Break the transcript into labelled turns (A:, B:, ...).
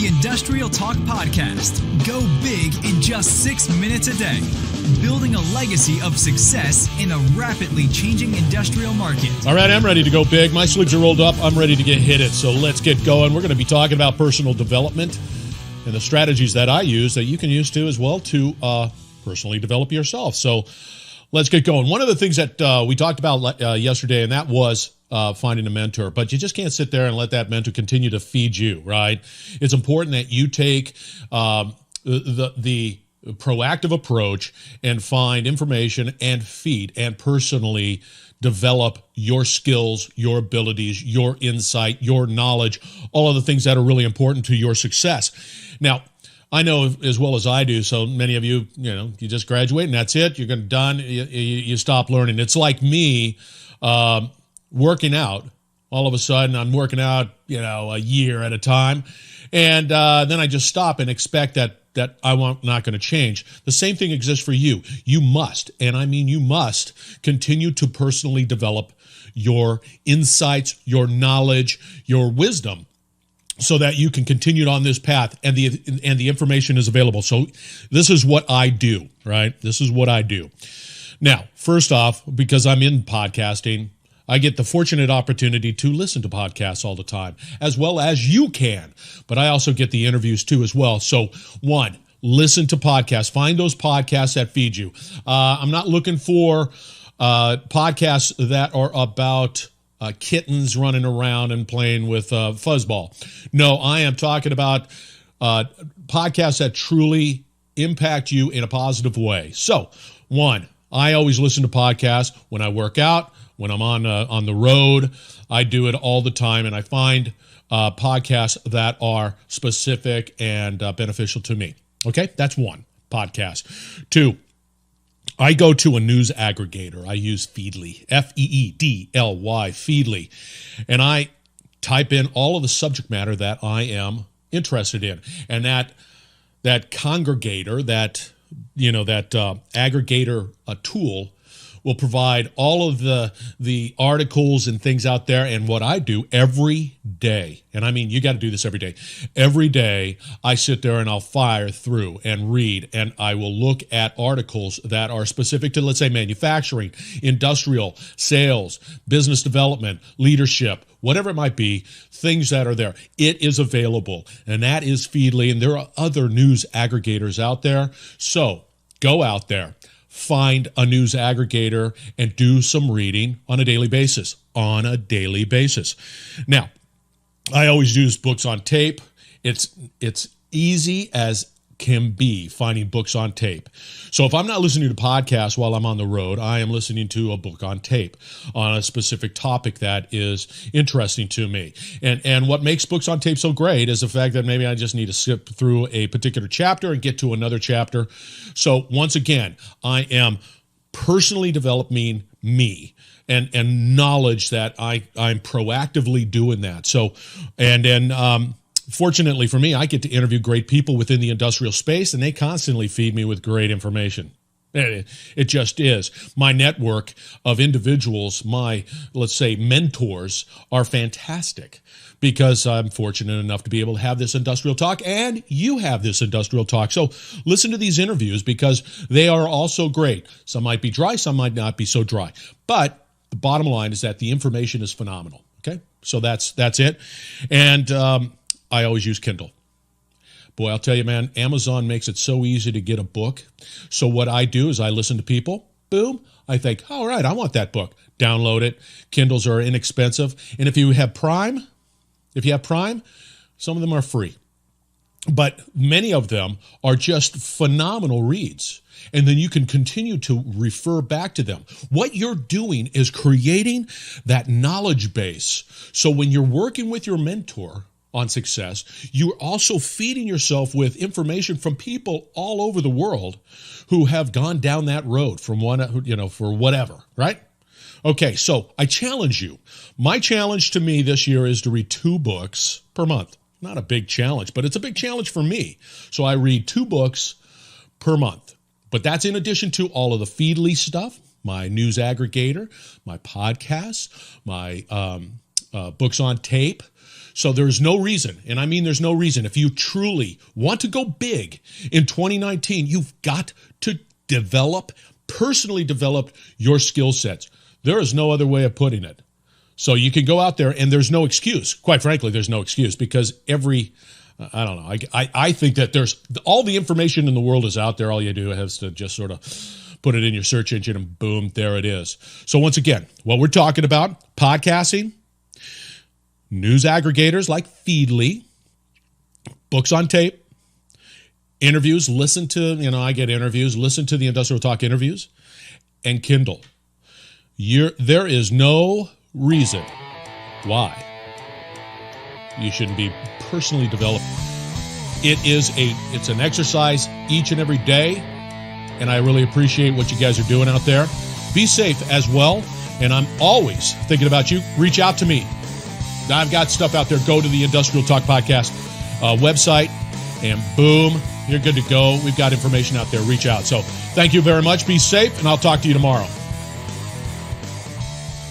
A: The Industrial Talk Podcast. Go big in just 6 minutes a day. Building a legacy of success in a rapidly changing industrial market.
B: All right, I'm ready to go big. My sleeves are rolled up. I'm ready to get hit it. So let's get going. We're going to be talking about personal development and the strategies that I use that you can use too as well to personally develop yourself. So let's get going. One of the things that we talked about yesterday, and that was finding a mentor, but you just can't sit there and let that mentor continue to feed you, right? It's important that you take the proactive approach and find information and feed and personally develop your skills, your abilities, your insight, your knowledge, all of the things that are really important to your success. Now, I know as well as I do, so many of you, you just graduate and that's it. You're done. You stop learning. It's like me working out. All of a sudden, I'm working out, a year at a time. And then I just stop and expect that I'm not going to change. The same thing exists for you. You must, and I mean you must, continue to personally develop your insights, your knowledge, your wisdom, so that you can continue on this path and the information is available. So this is what I do, right? This is what I do. Now, first off, because I'm in podcasting, I get the fortunate opportunity to listen to podcasts all the time, as well as you can. But I also get the interviews too as well. So one, listen to podcasts. Find those podcasts that feed you. I'm not looking for podcasts that are about kittens running around and playing with fuzzball. No, I am talking about podcasts that truly impact you in a positive way. So one, I always listen to podcasts when I work out. When I'm on the road, I do it all the time, and I find podcasts that are specific and beneficial to me. Okay, that's one podcast. Two, I go to a news aggregator. I use Feedly, Feedly, Feedly, and I type in all of the subject matter that I am interested in, and that congregator, that aggregator tool will provide all of the articles and things out there. And what I do every day, and I mean, you got to do this every day. Every day I sit there and I'll fire through and read, and I will look at articles that are specific to, let's say, manufacturing, industrial, sales, business development, leadership, whatever it might be, things that are there. It is available, and that is Feedly, and there are other news aggregators out there. So go out there. Find a news aggregator and do some reading on a daily basis. Now, I always use books on tape. It's easy as can be finding books on tape. So if I'm not listening to podcasts while I'm on the road, I am listening to a book on tape on a specific topic that is interesting to me. And what makes books on tape so great is the fact that maybe I just need to skip through a particular chapter and get to another chapter. So once again, I am personally developing me and knowledge that I'm proactively doing that. So, and then, fortunately for me, I get to interview great people within the industrial space, and they constantly feed me with great information. It just is. My network of individuals, my, let's say, mentors, are fantastic because I'm fortunate enough to be able to have this industrial talk, and you have this industrial talk. So listen to these interviews because they are also great. Some might be dry, some might not be so dry. But the bottom line is that the information is phenomenal. Okay? So that's it. And I always use Kindle. Boy, I'll tell you, man, Amazon makes it so easy to get a book. So what I do is I listen to people. Boom. I think, all right, I want that book. Download it. Kindles are inexpensive. And if you have Prime, some of them are free. But many of them are just phenomenal reads. And then you can continue to refer back to them. What you're doing is creating that knowledge base. So when you're working with your mentor on success, you're also feeding yourself with information from people all over the world who have gone down that road from for whatever, right? Okay, so I challenge you. My challenge to me this year is to read 2 books per month. Not a big challenge, but it's a big challenge for me. So I read 2 books per month. But that's in addition to all of the Feedly stuff, my news aggregator, my podcasts, my books on tape. So there's no reason, and I mean there's no reason, if you truly want to go big in 2019, you've got to personally develop your skill sets. There is no other way of putting it. So you can go out there, and there's no excuse. Quite frankly, there's no excuse, because I don't know. I think that there's all the information in the world is out there. All you do is to just sort of put it in your search engine, and boom, there it is. So once again, what we're talking about, podcasting, news aggregators like Feedly, books on tape, interviews, I get interviews, listen to the Industrial Talk interviews, and Kindle. There is no reason why you shouldn't be personally developed. It's an exercise each and every day, and I really appreciate what you guys are doing out there. Be safe as well, and I'm always thinking about you. Reach out to me. I've got stuff out there. Go to the Industrial Talk Podcast website, and boom, you're good to go. We've got information out there. Reach out. So thank you very much. Be safe, and I'll talk to you tomorrow.